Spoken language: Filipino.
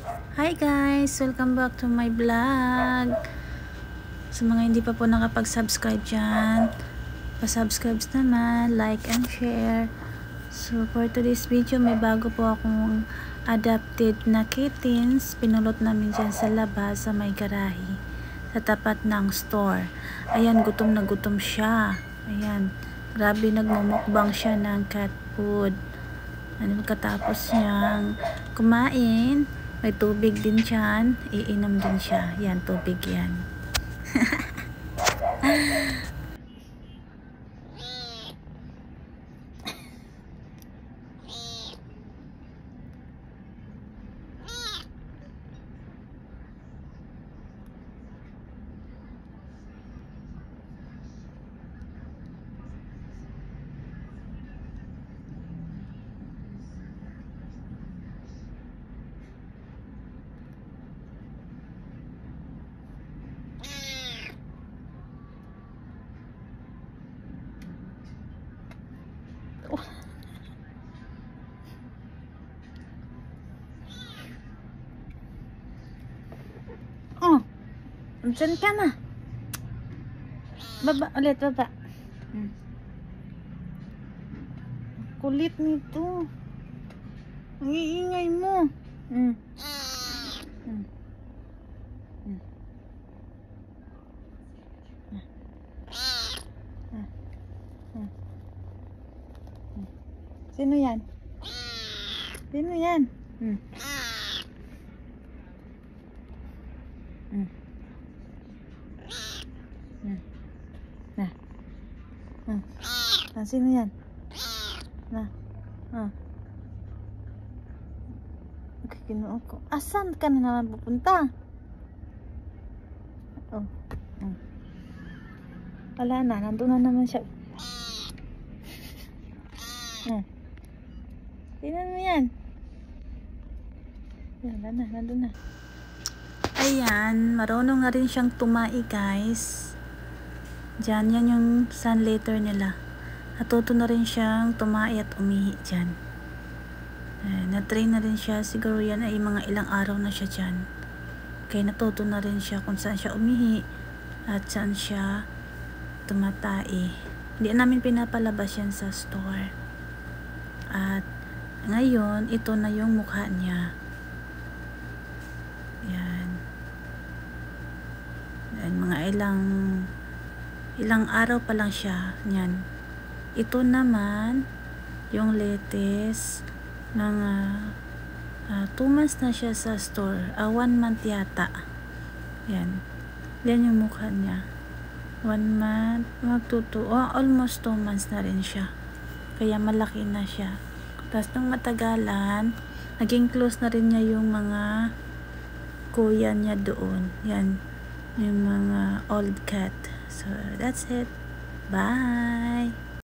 Hi guys! Welcome back to my vlog. Sa mga hindi pa po nakapag-subscribe dyan, pa-subscribe naman, like and share. So for today's video, may bago po akong adopted na kittens. Pinulot namin dyan sa labas sa may garahe, sa tapat ng store. Ayan, gutom na gutom siya. Ayan, grabe, nagmumukbang siya ng cat food. Ano, katapos niyang kumain, may tubig din siyan, iinom din siya. Yan, tubig yan. Oh, dyan ka na. Baba, ulit, baba. Kulit nito. Ang iingay mo. Sino yan? Sino yan? Nah. Sino yan? Nah. Okay, kinuha ko. Asan ka na naman pupunta? Oh. Wala na, nandun na naman siya. Tingnan mo yan. Wala na, nandun na. Ayan, marunong na rin siyang tumai, guys. Diyan, yan yung sun letter nila. Natuto na rin siyang tumai at umihi dyan. Na-train na rin siya. Siguro yan ay mga ilang araw na siya dyan. Kaya natuto na rin siya kung saan siya umihi at saan siya tumatai. Hindi namin pinapalabas yan sa store. At ngayon, ito na yung mukha niya. Yan. Yan, mga ilang araw pa lang siya. Yan. Ito naman yung latest ng 2 months na siya sa store. 1 month yata. Yan. Yan yung mukha niya. 1 month, almost 2 months na rin siya. Kaya malaki na siya. Tapos nung matagalan, naging close na rin niya yung mga kuya niya doon. Yan. Yung mga old cat. So, that's it. Bye!